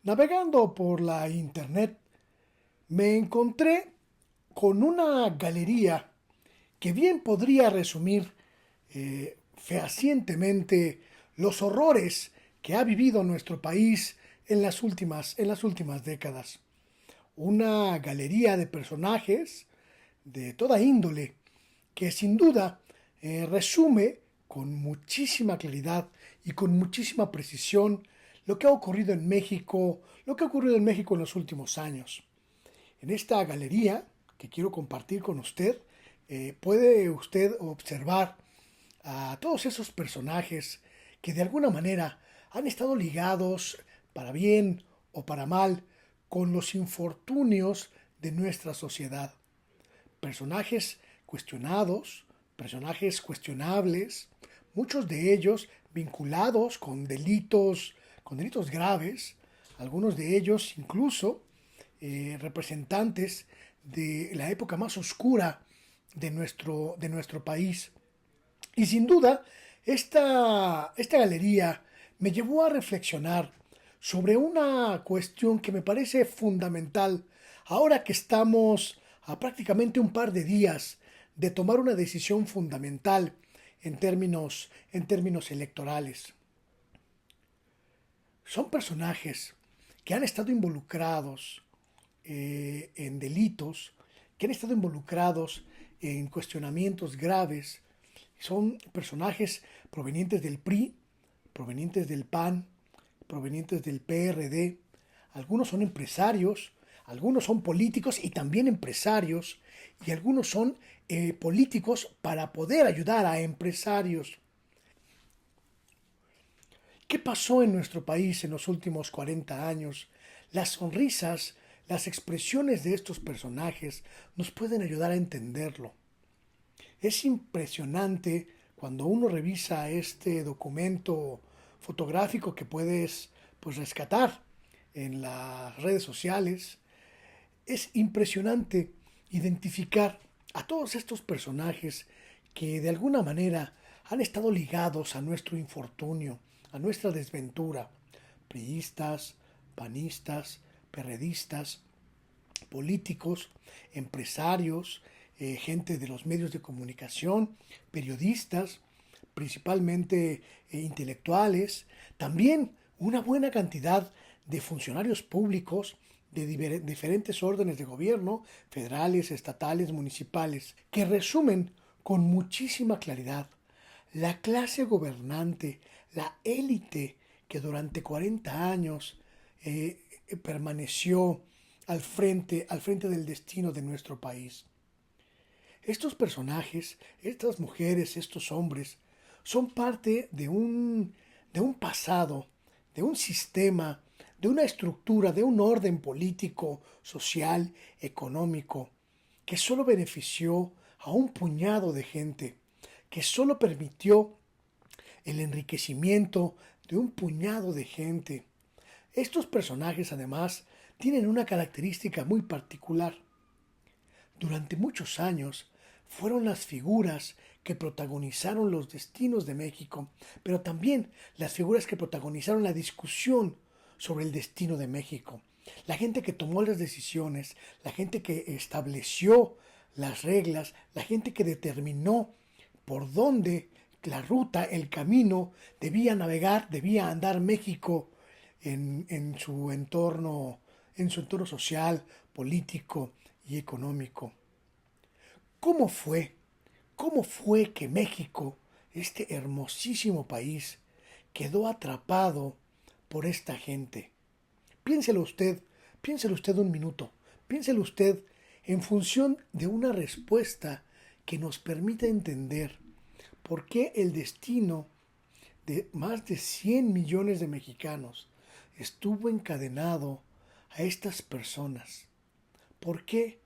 Navegando por la internet, me encontré con una galería que bien podría resumir fehacientemente los horrores que ha vivido nuestro país en las últimas décadas. Una galería de personajes de toda índole que sin duda resume con muchísima claridad y con muchísima precisión lo que ha ocurrido en México, lo que ha ocurrido en México en los últimos años. En esta galería que quiero compartir con usted, puede usted observar a todos esos personajes que de alguna manera han estado ligados, para bien o para mal, con los infortunios de nuestra sociedad. Personajes cuestionados, personajes cuestionables, muchos de ellos vinculados con delitos graves, algunos de ellos incluso representantes de la época más oscura de nuestro país. Y sin duda, esta galería me llevó a reflexionar sobre una cuestión que me parece fundamental ahora que estamos a prácticamente un par de días de tomar una decisión fundamental en términos electorales. Son personajes que han estado involucrados en delitos, que han estado involucrados en cuestionamientos graves. Son personajes provenientes del PRI, provenientes del PAN, provenientes del PRD. Algunos son empresarios, algunos son políticos y también empresarios, y algunos son políticos para poder ayudar a empresarios. ¿Qué pasó en nuestro país en los últimos 40 años? Las sonrisas, las expresiones de estos personajes nos pueden ayudar a entenderlo. Es impresionante cuando uno revisa este documento fotográfico que puedes rescatar en las redes sociales. Es impresionante identificar a todos estos personajes que de alguna manera han estado ligados a nuestro infortunio, a nuestra desventura. Priistas, panistas, perredistas, políticos, empresarios, gente de los medios de comunicación, periodistas, principalmente intelectuales, también una buena cantidad de funcionarios públicos de diferentes órdenes de gobierno, federales, estatales, municipales, que resumen con muchísima claridad la clase gobernante, la élite que durante 40 años permaneció al frente del destino de nuestro país. Estos personajes, estas mujeres, estos hombres, son parte de un pasado, de un sistema, de una estructura, de un orden político, social, económico, que solo benefició a un puñado de gente, que solo permitió el enriquecimiento de un puñado de gente. Estos personajes, además, tienen una característica muy particular. Durante muchos años fueron las figuras que protagonizaron los destinos de México, pero también las figuras que protagonizaron la discusión sobre el destino de México. La gente que tomó las decisiones, la gente que estableció las reglas, la gente que determinó por dónde la ruta, el camino debía navegar, debía andar México en su entorno social, político y económico. ¿Cómo fue? ¿Cómo fue que México, este hermosísimo país, quedó atrapado por esta gente? Piénselo usted, piénselo usted un minuto, piénselo usted en función de una respuesta que nos permita entender por qué el destino de más de 100 millones de mexicanos estuvo encadenado a estas personas. ¿Por qué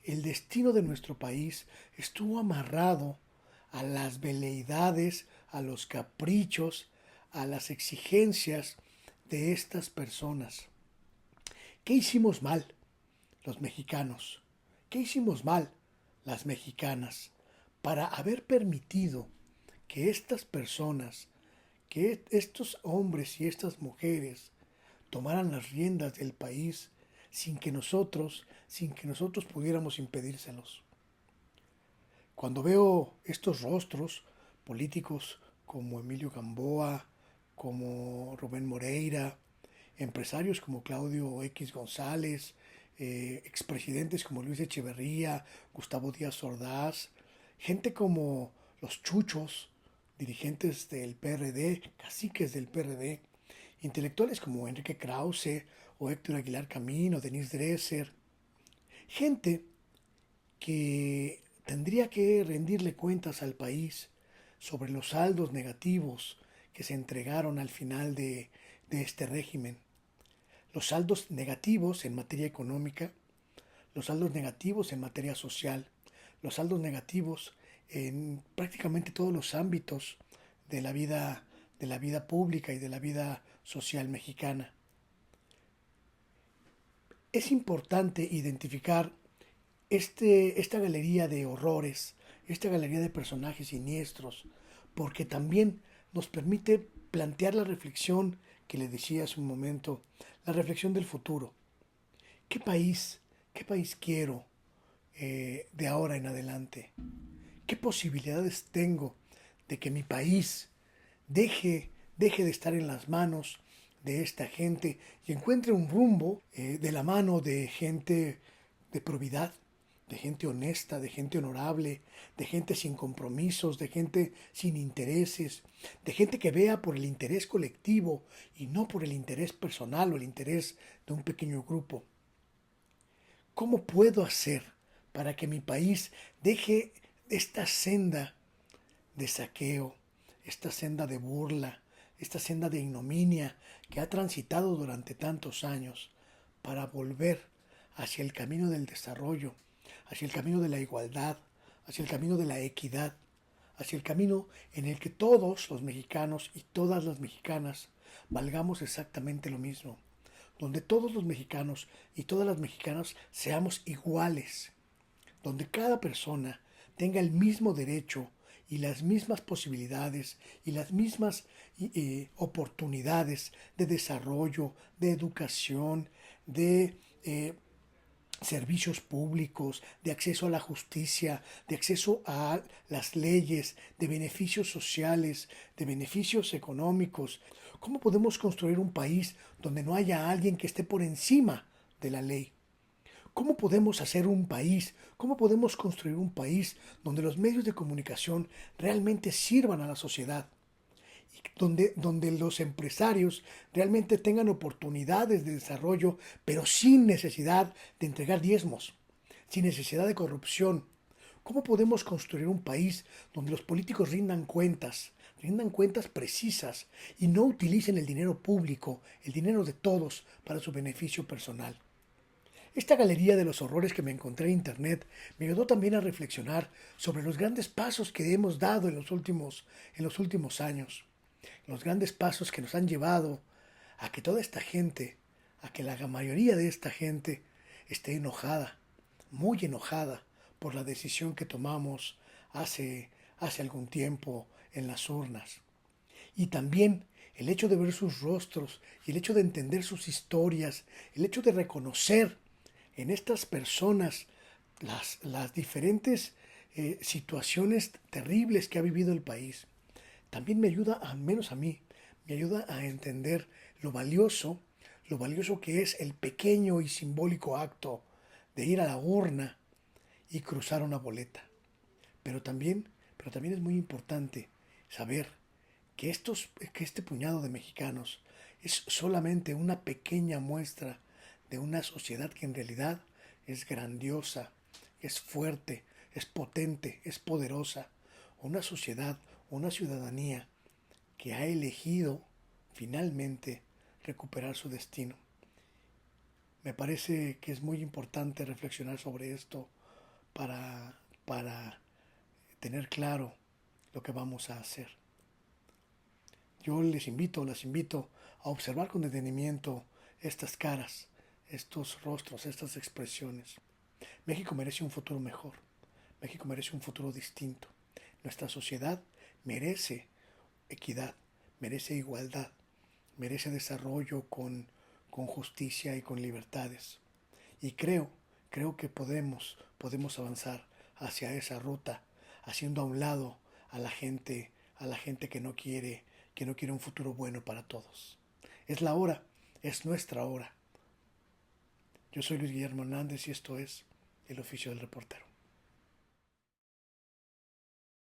el destino de nuestro país estuvo amarrado a las veleidades, a los caprichos, a las exigencias de estas personas? ¿Qué hicimos mal los mexicanos? ¿Qué hicimos mal las mexicanas para haber permitido que estas personas, que estos hombres y estas mujeres tomaran las riendas del país sin que nosotros pudiéramos impedírselos. Cuando veo estos rostros políticos como Emilio Gamboa, como Rubén Moreira, empresarios como Claudio X González, expresidentes como Luis Echeverría, Gustavo Díaz Ordaz, gente como los Chuchos, dirigentes del PRD, caciques del PRD, intelectuales como Enrique Krause o Héctor Aguilar Camín o Denise Dresser, gente que tendría que rendirle cuentas al país sobre los saldos negativos que se entregaron al final de este régimen. Los saldos negativos en materia económica, los saldos negativos en materia social, los saldos negativos en prácticamente todos los ámbitos de la vida pública y de la vida social mexicana. Es importante identificar esta galería de horrores, esta galería de personajes siniestros, porque también nos permite plantear la reflexión que le decía hace un momento, la reflexión del futuro. ¿Qué país, qué país quiero de ahora en adelante? ¿Qué posibilidades tengo de que mi país deje de estar en las manos de esta gente y encuentre un rumbo de la mano de gente de probidad, de gente honesta, de gente honorable, de gente sin compromisos, de gente sin intereses, de gente que vea por el interés colectivo y no por el interés personal o el interés de un pequeño grupo? ¿Cómo puedo hacer para que mi país deje esta senda de saqueo, esta senda de burla, esta senda de ignominia que ha transitado durante tantos años, para volver hacia el camino del desarrollo, hacia el camino de la igualdad, hacia el camino de la equidad, hacia el camino en el que todos los mexicanos y todas las mexicanas valgamos exactamente lo mismo, donde todos los mexicanos y todas las mexicanas seamos iguales, donde cada persona tenga el mismo derecho y las mismas posibilidades y las mismas oportunidades de desarrollo, de educación, de servicios públicos, de acceso a la justicia, de acceso a las leyes, de beneficios sociales, de beneficios económicos. ¿Cómo podemos construir un país donde no haya alguien que esté por encima de la ley? ¿Cómo podemos hacer un país? ¿Cómo podemos construir un país donde los medios de comunicación realmente sirvan a la sociedad? Y donde los empresarios realmente tengan oportunidades de desarrollo, pero sin necesidad de entregar diezmos, sin necesidad de corrupción. ¿Cómo podemos construir un país donde los políticos rindan cuentas precisas y no utilicen el dinero público, el dinero de todos, para su beneficio personal? Esta galería de los horrores que me encontré en internet me ayudó también a reflexionar sobre los grandes pasos que hemos dado en los últimos años. Los grandes pasos que nos han llevado a que toda esta gente, a que la mayoría de esta gente esté enojada, muy enojada por la decisión que tomamos hace algún tiempo en las urnas. Y también el hecho de ver sus rostros y el hecho de entender sus historias, el hecho de reconocer en estas personas las diferentes situaciones terribles que ha vivido el país, también me ayuda, al menos a mí, me ayuda a entender lo valioso que es el pequeño y simbólico acto de ir a la urna y cruzar una boleta. Pero también es muy importante saber que este puñado de mexicanos es solamente una pequeña muestra de una sociedad que en realidad es grandiosa, es fuerte, es potente, es poderosa. Una sociedad, una ciudadanía que ha elegido finalmente recuperar su destino. Me parece que es muy importante reflexionar sobre esto para tener claro lo que vamos a hacer. Yo las invito a observar con detenimiento estas caras, estos rostros, estas expresiones. México merece un futuro mejor. México merece un futuro distinto. Nuestra sociedad merece equidad, merece igualdad, merece desarrollo con justicia y con libertades. Y creo que podemos avanzar hacia esa ruta, haciendo a un lado a la gente que no quiere un futuro bueno para todos. Es la hora, es nuestra hora. Yo soy Luis Guillermo Hernández y esto es El Oficio del Reportero.